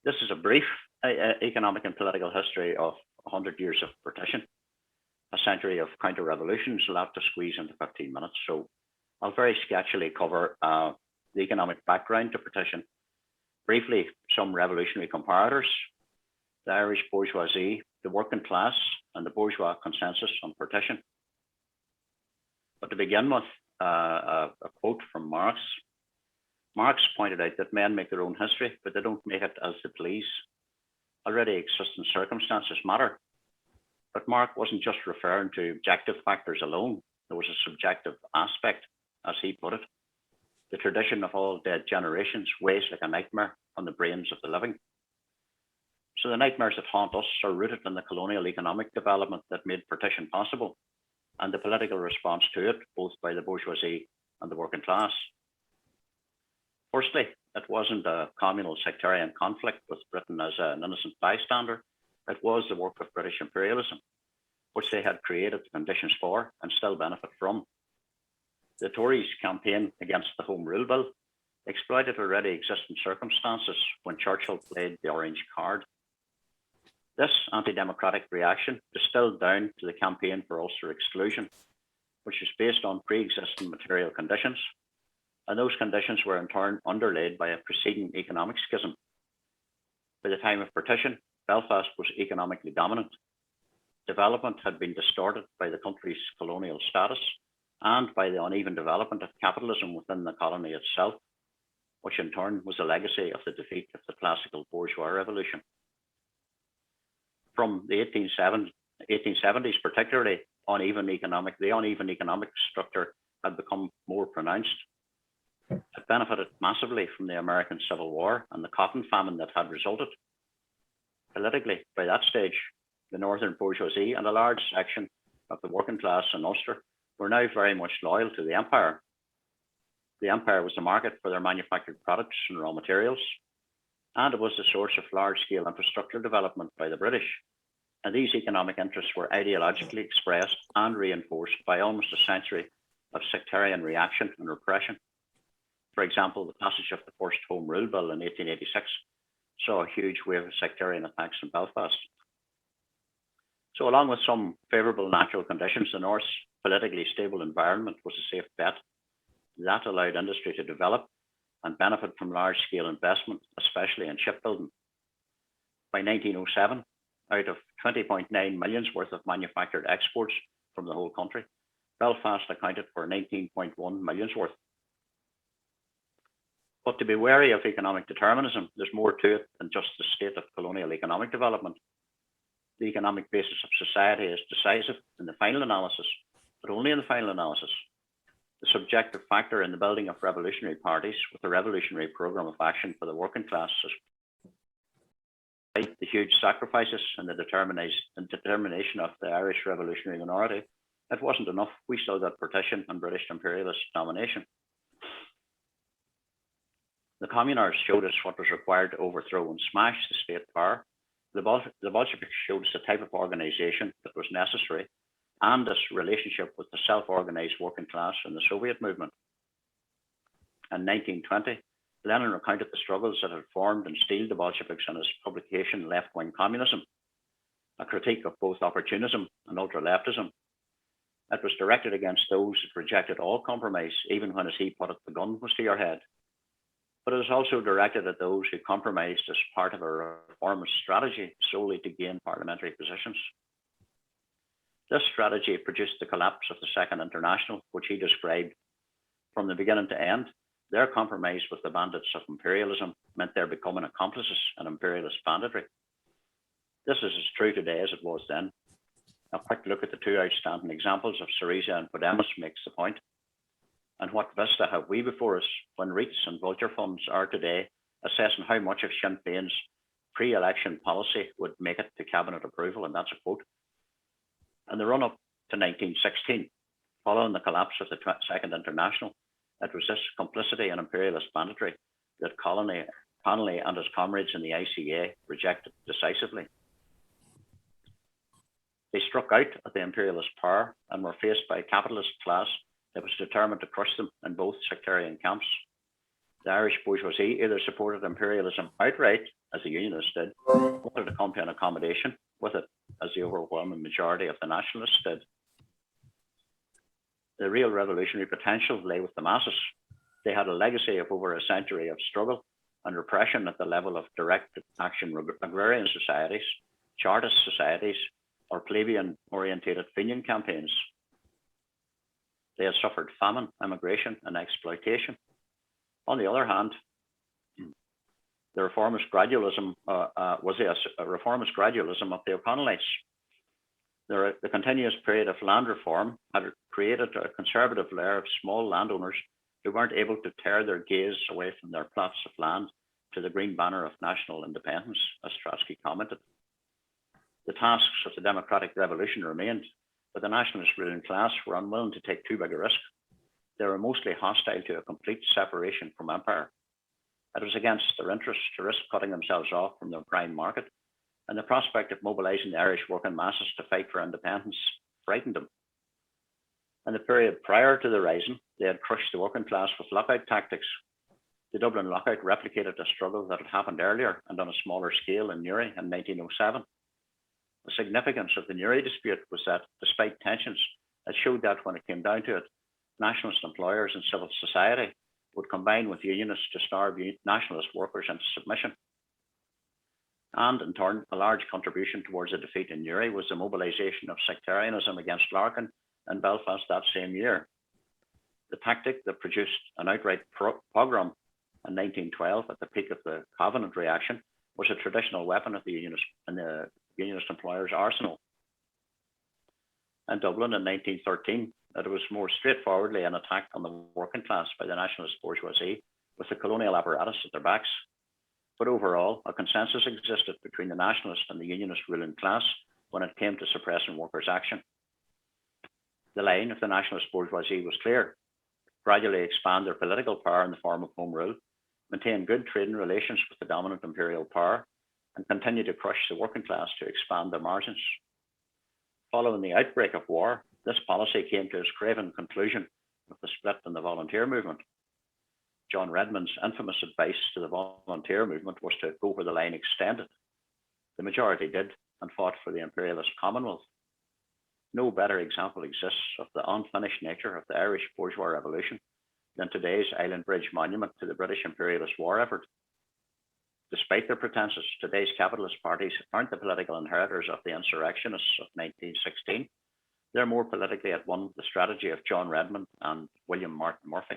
This is a brief economic and political history of 100 years of partition, a century of counter-revolutions. I'll have to squeeze into 15 minutes. So I'll very sketchily cover the economic background to partition, briefly some revolutionary comparators, the Irish bourgeoisie, the working class, and the bourgeois consensus on partition. But to begin with, a quote from Marx. Marx pointed out that men make their own history, but they don't make it as they please. Already existing circumstances matter. But Marx wasn't just referring to objective factors alone. There was a subjective aspect, as he put it. The tradition of all dead generations weighs like a nightmare on the brains of the living. So the nightmares that haunt us are rooted in the colonial economic development that made partition possible, and the political response to it, both by the bourgeoisie and the working class. Firstly, it wasn't a communal sectarian conflict with Britain as an innocent bystander. It was the work of British imperialism, which they had created the conditions for and still benefit from. The Tories' campaign against the Home Rule Bill exploited already existing circumstances when Churchill played the orange card. This anti-democratic reaction distilled down to the campaign for Ulster exclusion, which is based on pre-existing material conditions, and those conditions were in turn underlaid by a preceding economic schism. By the time of partition, Belfast was economically dominant. Development had been distorted by the country's colonial status and by the uneven development of capitalism within the colony itself, which in turn was a legacy of the defeat of the classical bourgeois revolution. From the 1870s particularly, the uneven economic structure had become more pronounced. It benefited massively from the American Civil War and the cotton famine that had resulted. Politically, by that stage, the northern bourgeoisie and a large section of the working class in Ulster were now very much loyal to the empire. The empire was the market for their manufactured products and raw materials, and it was the source of large-scale infrastructure development by the British. And these economic interests were ideologically expressed and reinforced by almost a century of sectarian reaction and repression. For example, the passage of the first Home Rule Bill in 1886 saw a huge wave of sectarian attacks in Belfast. So along with some favourable natural conditions, the North's politically stable environment was a safe bet. That allowed industry to develop and benefit from large-scale investment, especially in shipbuilding. By 1907, out of 20.9 million's worth of manufactured exports from the whole country, Belfast accounted for 19.1 million's worth. But to be wary of economic determinism, there's more to it than just the state of colonial economic development. The economic basis of society is decisive in the final analysis, but only in the final analysis. The subjective factor in the building of revolutionary parties with a revolutionary program of action for the working class is the huge sacrifices and the determination of the Irish revolutionary minority. It wasn't enough. We still got partition and British imperialist domination. The communards showed us what was required to overthrow and smash the state power. The Bolsheviks showed us the type of organization that was necessary and this relationship with the self-organized working class in the Soviet movement. In 1920, Lenin recounted the struggles that had formed and steeled the Bolsheviks in his publication Left-Wing Communism, a critique of both opportunism and ultra-leftism. It was directed against those that rejected all compromise, even when, as he put it, the gun was to your head. But it was also directed at those who compromised as part of a reformist strategy solely to gain parliamentary positions. This strategy produced the collapse of the Second International, which he described from the beginning to end. Their compromise with the bandits of imperialism meant they're becoming accomplices in imperialist banditry. This is as true today as it was then. A quick look at the two outstanding examples of Syriza and Podemos makes the point. And what vista have we before us when REITs and vulture funds are today assessing how much of Sinn Féin's pre-election policy would make it to cabinet approval, and that's a quote. In the run-up to 1916, following the collapse of the Second International, it was this complicity in imperialist banditry that Connolly and his comrades in the ICA rejected decisively. They struck out at the imperialist power and were faced by a capitalist class that was determined to crush them in both sectarian camps. The Irish bourgeoisie either supported imperialism outright, as the Unionists did, or wanted to come to an accommodation with it, as the overwhelming majority of the Nationalists did. The real revolutionary potential lay with the masses. They had a legacy of over a century of struggle and repression at the level of direct action agrarian societies, Chartist societies, or plebeian-orientated Fenian campaigns. They had suffered famine, emigration, and exploitation. On the other hand, the reformist gradualism was a reformist gradualism of the O'Connellites. The continuous period of land reform had created a conservative layer of small landowners who weren't able to tear their gaze away from their plots of land to the green banner of national independence, as Trotsky commented. The tasks of the democratic revolution remained, but the nationalist ruling class were unwilling to take too big a risk. They were mostly hostile to a complete separation from empire. It was against their interests to risk cutting themselves off from their prime market, and the prospect of mobilizing the Irish working masses to fight for independence frightened them. In the period prior to the Rising, they had crushed the working class with lockout tactics. The Dublin lockout replicated a struggle that had happened earlier and on a smaller scale in Newry in 1907. The significance of the Newry dispute was that, despite tensions, it showed that when it came down to it, nationalist employers and civil society would combine with unionists to starve nationalist workers into submission. And in turn, a large contribution towards the defeat in Newry was the mobilisation of sectarianism against Larkin in Belfast that same year. The tactic that produced an outright pogrom in 1912 at the peak of the Covenant reaction was a traditional weapon of the Unionist employers' arsenal. In Dublin in 1913, it was more straightforwardly an attack on the working class by the nationalist bourgeoisie, with the colonial apparatus at their backs. But overall, a consensus existed between the nationalist and the unionist ruling class when it came to suppressing workers' action. The line of the nationalist bourgeoisie was clear: gradually expand their political power in the form of home rule, maintain good trading relations with the dominant imperial power, and continue to crush the working class to expand their margins. Following the outbreak of war, this policy came to its craven conclusion with the split in the volunteer movement. John Redmond's infamous advice to the volunteer movement was to go where the line extended. The majority did and fought for the imperialist Commonwealth. No better example exists of the unfinished nature of the Irish bourgeois revolution than today's Island Bridge monument to the British imperialist war effort. Despite their pretenses, today's capitalist parties aren't the political inheritors of the insurrectionists of 1916. They're more politically at one with the strategy of John Redmond and William Martin Murphy.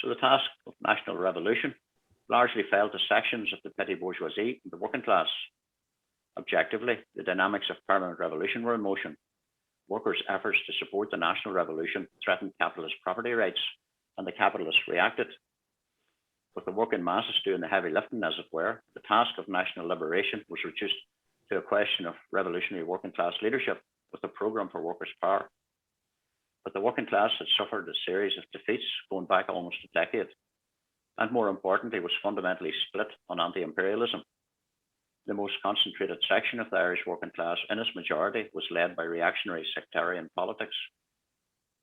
So the task of national revolution largely fell to sections of the petty bourgeoisie and the working class. Objectively, the dynamics of permanent revolution were in motion. Workers' efforts to support the national revolution threatened capitalist property rights, and the capitalists reacted. With the working masses doing the heavy lifting, as it were, the task of national liberation was reduced to a question of revolutionary working class leadership with a programme for workers' power. But the working class had suffered a series of defeats going back almost a decade, and more importantly, was fundamentally split on anti-imperialism. The most concentrated section of the Irish working class, in its majority, was led by reactionary sectarian politics.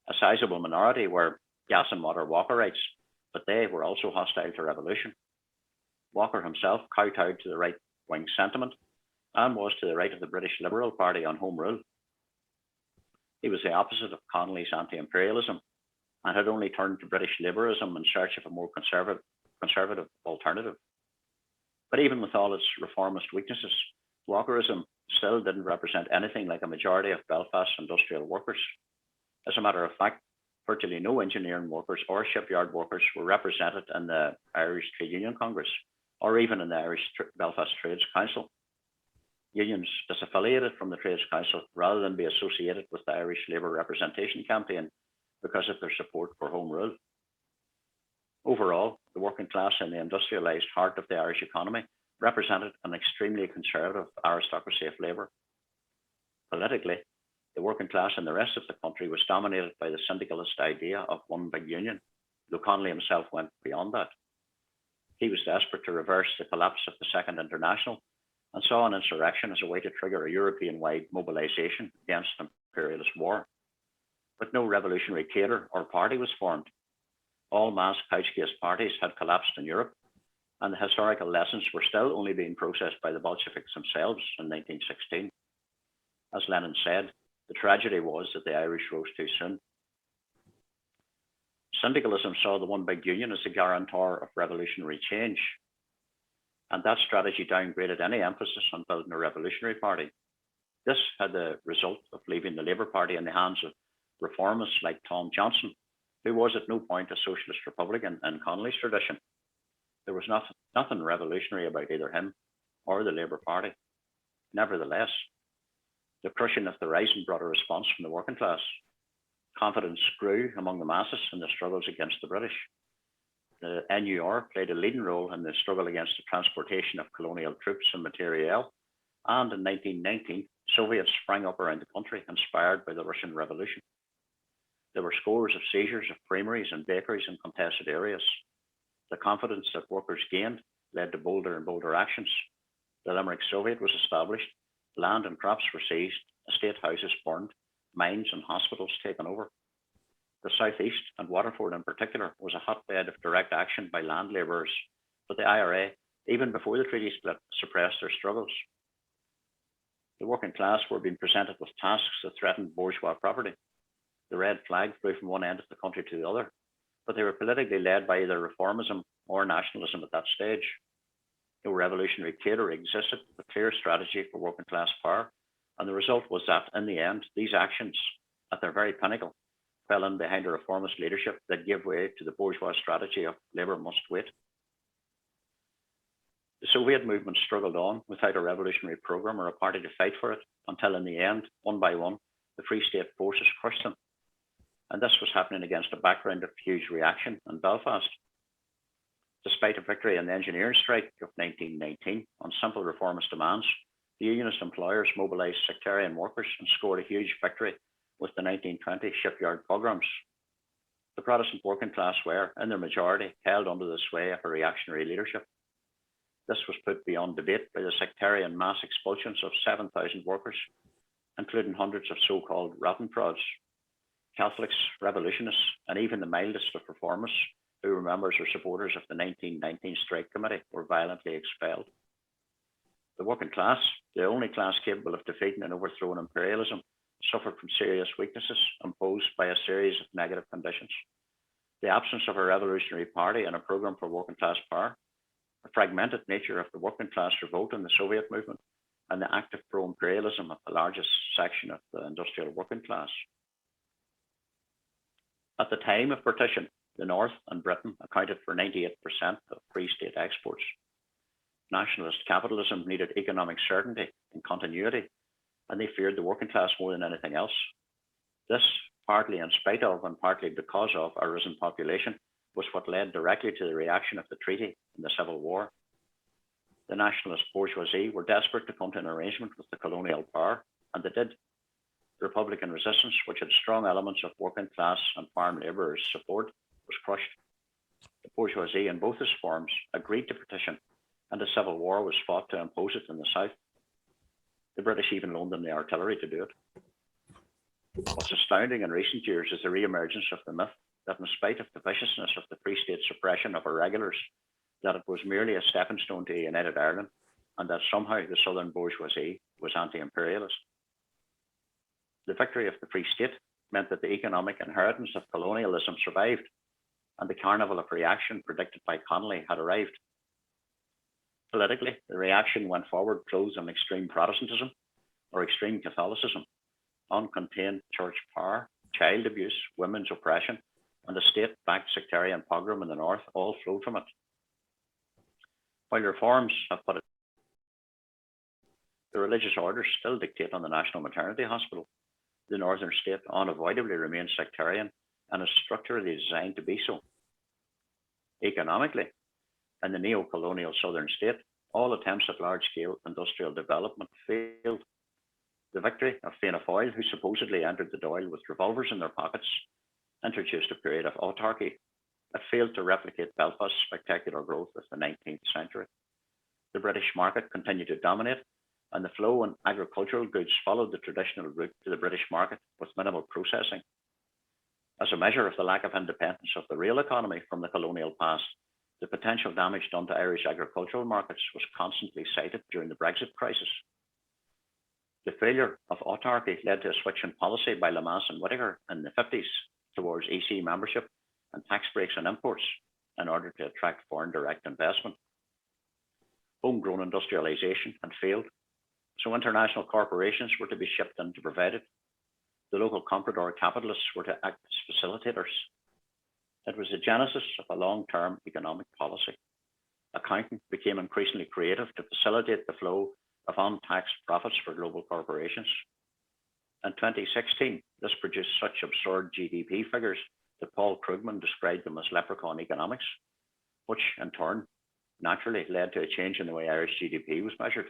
A sizable minority were gas and water Walkerites, but they were also hostile to revolution. Walker himself kowtowed to the right-wing sentiment and was to the right of the British Liberal Party on home rule. He was the opposite of Connolly's anti-imperialism and had only turned to British liberalism in search of a more conservative alternative. But even with all its reformist weaknesses, Walkerism still didn't represent anything like a majority of Belfast's industrial workers. As a matter of fact, virtually no engineering workers or shipyard workers were represented in the Irish Trade Union Congress or even in the Irish Belfast Trades Council. Unions disaffiliated from the Trades Council rather than be associated with the Irish Labour Representation Campaign because of their support for Home Rule. Overall, the working class in the industrialised heart of the Irish economy represented an extremely conservative aristocracy of labour. Politically, the working class in the rest of the country was dominated by the syndicalist idea of one big union, though Connolly himself went beyond that. He was desperate to reverse the collapse of the Second International and saw an insurrection as a way to trigger a European-wide mobilisation against an imperialist war. But no revolutionary cadre or party was formed. All mass couch-based parties had collapsed in Europe, and the historical lessons were still only being processed by the Bolsheviks themselves in 1916. As Lenin said, the tragedy was that the Irish rose too soon. Syndicalism saw the one big union as the guarantor of revolutionary change, and that strategy downgraded any emphasis on building a revolutionary party. This had the result of leaving the Labour Party in the hands of reformists like Tom Johnson, who was at no point a socialist Republican in Connolly's tradition. There was nothing revolutionary about either him or the Labour Party. Nevertheless, the crushing of the rising brought a response from the working class. Confidence grew among the masses in the struggles against the British. The NUR played a leading role in the struggle against the transportation of colonial troops and materiel, and in 1919, Soviets sprang up around the country, inspired by the Russian Revolution. There were scores of seizures of creameries and bakeries in contested areas. The confidence that workers gained led to bolder and bolder actions. The Limerick Soviet was established, land and crops were seized, estate houses burned, mines and hospitals taken over. The southeast, and Waterford in particular, was a hotbed of direct action by land labourers, but the IRA, even before the treaty split, suppressed their struggles. The working class were being presented with tasks that threatened bourgeois property. The red flag flew from one end of the country to the other, but they were politically led by either reformism or nationalism at that stage. No revolutionary cadre existed with a clear strategy for working class power, and the result was that, in the end, these actions, at their very pinnacle, fell in behind a reformist leadership that gave way to the bourgeois strategy of labour must wait. The Soviet movement struggled on without a revolutionary programme or a party to fight for it, until in the end, one by one, the Free State forces crushed them. And this was happening against a background of huge reaction in Belfast. Despite a victory in the engineering strike of 1919 on simple reformist demands, the unionist employers mobilised sectarian workers and scored a huge victory with the 1920 shipyard pogroms. The Protestant working class were, in their majority, held under the sway of a reactionary leadership. This was put beyond debate by the sectarian mass expulsions of 7,000 workers, including hundreds of so-called rotten prods. Catholics, revolutionists, and even the mildest of reformists, who were members or supporters of the 1919 strike committee, were violently expelled. The working class, the only class capable of defeating and overthrowing imperialism, suffered from serious weaknesses imposed by a series of negative conditions. The absence of a revolutionary party and a programme for working class power, the fragmented nature of the working class revolt in the Soviet movement, and the active pro-imperialism of the largest section of the industrial working class. At the time of partition, the North and Britain accounted for 98% of Free State exports. Nationalist capitalism needed economic certainty and continuity, and they feared the working class more than anything else. This, partly in spite of and partly because of a risen population, was what led directly to the reaction of the treaty in the Civil War. The nationalist bourgeoisie were desperate to come to an arrangement with the colonial power, and they did. Republican resistance, which had strong elements of working class and farm labourers' support, was crushed. The bourgeoisie in both its forms agreed to partition, and a civil war was fought to impose it in the south. The British even loaned them the artillery to do it. What's astounding in recent years is the re-emergence of the myth that in spite of the viciousness of the Free State suppression of irregulars, that it was merely a stepping stone to a united Ireland, and that somehow the southern bourgeoisie was anti-imperialist. The victory of the Free State meant that the economic inheritance of colonialism survived, and the carnival of reaction predicted by Connolly had arrived. Politically, the reaction went forward clothed in extreme Protestantism or extreme Catholicism, uncontained church power, child abuse, women's oppression, and the state-backed sectarian pogrom in the north all flowed from it. While reforms have put it, the religious orders still dictate on the National Maternity Hospital. The northern state unavoidably remains sectarian and is structurally designed to be so. Economically, in the neo-colonial southern state, all attempts at large-scale industrial development failed. The victory of Fianna Fáil, who supposedly entered the Dáil with revolvers in their pockets, introduced a period of autarky that failed to replicate Belfast's spectacular growth of the 19th century. The British market continued to dominate, and the flow in agricultural goods followed the traditional route to the British market with minimal processing. As a measure of the lack of independence of the real economy from the colonial past, the potential damage done to Irish agricultural markets was constantly cited during the Brexit crisis. The failure of autarky led to a switch in policy by Lamass and Whittaker in the 50s towards EC membership and tax breaks on imports in order to attract foreign direct investment. Homegrown industrialisation had failed, so international corporations were to be shipped in to provide it. The local comprador capitalists were to act as facilitators. It was the genesis of a long-term economic policy. Accounting became increasingly creative to facilitate the flow of untaxed profits for global corporations. In 2016, this produced such absurd GDP figures that Paul Krugman described them as leprechaun economics, which in turn naturally led to a change in the way Irish GDP was measured.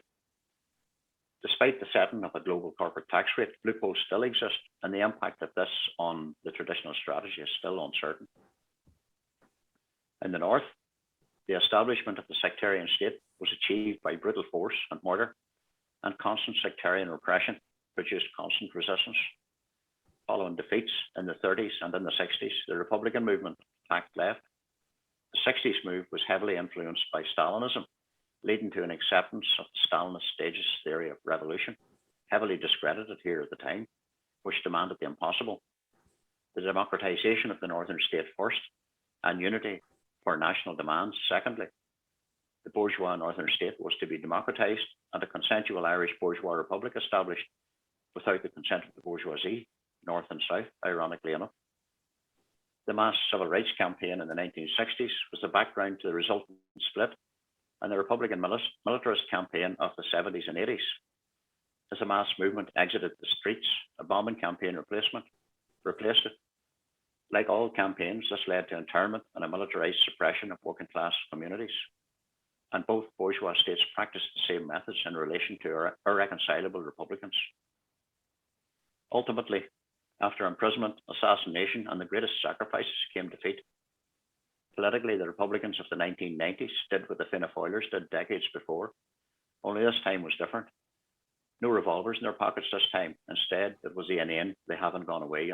Despite the setting of a global corporate tax rate, loopholes still exist, and the impact of this on the traditional strategy is still uncertain. In the north, the establishment of the sectarian state was achieved by brutal force and murder, and constant sectarian repression produced constant resistance. Following defeats in the 30s and in the 60s, the Republican movement attacked left. The 60s move was heavily influenced by Stalinism, leading to an acceptance of the Stalinist stages theory of revolution, heavily discredited here at the time, which demanded the impossible: the democratization of the northern state first, and unity for national demands secondly. The bourgeois northern state was to be democratized and a consensual Irish bourgeois republic established without the consent of the bourgeoisie, north and south, ironically enough. The mass civil rights campaign in the 1960s was the background to the resultant split, and the Republican militarist campaign of the 70s and 80s. As the mass movement exited the streets, a bombing campaign replaced it. Like all campaigns, this led to internment and a militarized suppression of working class communities. And both bourgeois states practiced the same methods in relation to irreconcilable Republicans. Ultimately, after imprisonment, assassination, and the greatest sacrifices came defeat. Politically, the Republicans of the 1990s did what the Fianna Fáilers did decades before, only this time was different. No revolvers in their pockets this time. Instead, it was the inane, they haven't gone away,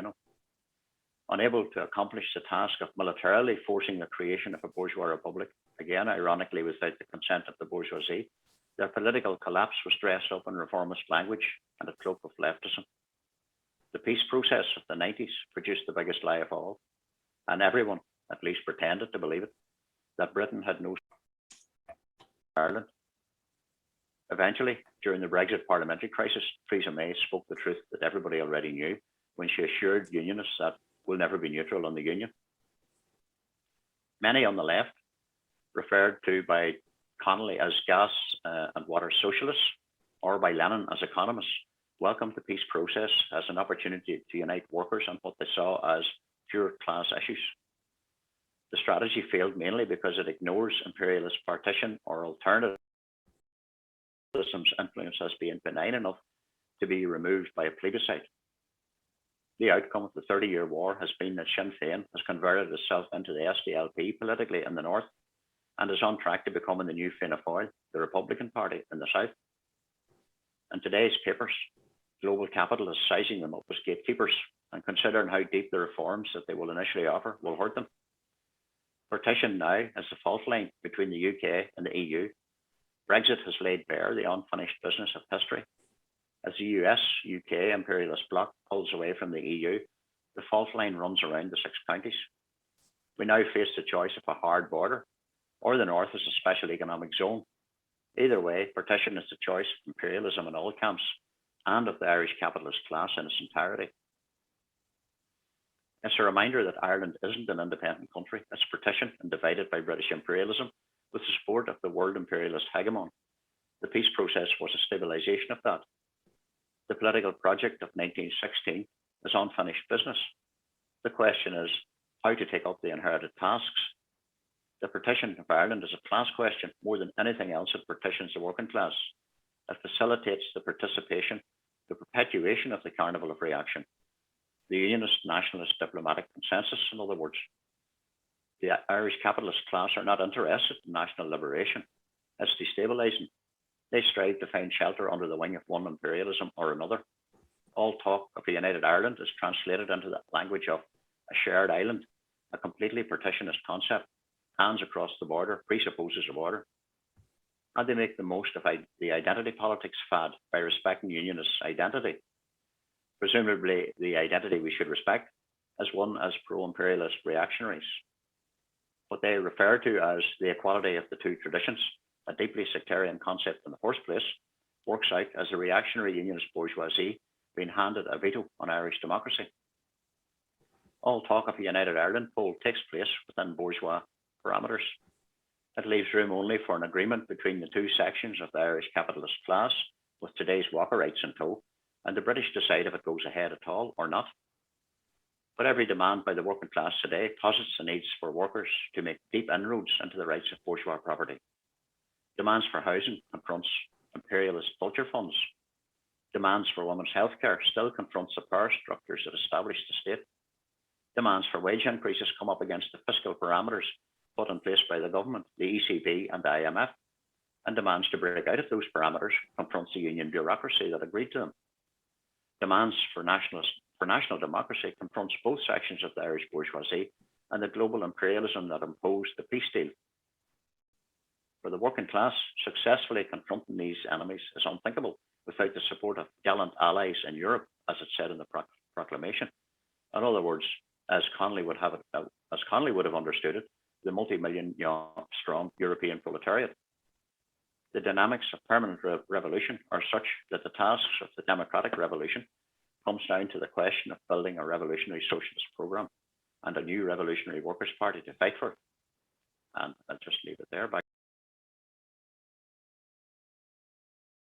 Unable to accomplish the task of militarily forcing the creation of a bourgeois republic, again, ironically, without the consent of the bourgeoisie, their political collapse was dressed up in reformist language and a cloak of leftism. The peace process of the 90s produced the biggest lie of all, and everyone at least pretended to believe it, that Britain had no Ireland. Eventually, during the Brexit parliamentary crisis, Theresa May spoke the truth that everybody already knew when she assured unionists that we'll never be neutral on the union. Many on the left, referred to by Connolly as gas and water socialists, or by Lenin as economists, welcomed the peace process as an opportunity to unite workers on what they saw as pure class issues. The strategy failed mainly because it ignores imperialist partition or alternative systems' influence as being benign enough to be removed by a plebiscite. The outcome of the 30-year war has been that Sinn Féin has converted itself into the SDLP politically in the north and is on track to becoming the new Fianna Fáil, the Republican Party, in the south. In today's papers, global capital is sizing them up as gatekeepers and considering how deep the reforms that they will initially offer will hurt them. Partition now is the fault line between the UK and the EU. Brexit has laid bare the unfinished business of history. As the US-UK imperialist bloc pulls away from the EU, the fault line runs around the 6 counties. We now face the choice of a hard border, or the north as a special economic zone. Either way, partition is the choice of imperialism in all camps and of the Irish capitalist class in its entirety. It's a reminder that Ireland isn't an independent country. It's partitioned and divided by British imperialism with the support of the world imperialist hegemon. The peace process was a stabilisation of that. The political project of 1916 is unfinished business. The question is how to take up the inherited tasks. The partition of Ireland is a class question more than anything else. It partitions the working class. It facilitates the participation, the perpetuation of the carnival of reaction, the unionist nationalist diplomatic consensus, in other words. The Irish capitalist class are not interested in national liberation. It's destabilising. They strive to find shelter under the wing of one imperialism or another. All talk of a united Ireland is translated into the language of a shared island, a completely partitionist concept, hands across the border, presupposes a border. And they make the most of the identity politics fad by respecting unionists' identity, presumably the identity we should respect, as one as pro-imperialist reactionaries. What they refer to as the equality of the two traditions, a deeply sectarian concept in the first place, works out as the reactionary unionist bourgeoisie being handed a veto on Irish democracy. All talk of a United Ireland poll takes place within bourgeois parameters. It leaves room only for an agreement between the two sections of the Irish capitalist class, with today's Walkerites in tow, and the British decide if it goes ahead at all or not. But every demand by the working class today posits the needs for workers to make deep inroads into the rights of bourgeois property. Demands for housing confronts imperialist vulture funds. Demands for women's health care still confronts the power structures that established the state. Demands for wage increases come up against the fiscal parameters put in place by the government, the ECB and the IMF, and demands to break out of those parameters confronts the union bureaucracy that agreed to them. Demands for national democracy confronts both sections of the Irish bourgeoisie and the global imperialism that imposed the peace deal. For the working class, successfully confronting these enemies is unthinkable without the support of gallant allies in Europe, as it said in the proclamation. In other words, as Connolly would have understood it, the multi-million strong European proletariat. The dynamics of permanent revolution are such that the tasks of the democratic revolution comes down to the question of building a revolutionary socialist program and a new revolutionary workers' party to fight for. And I'll just leave it there.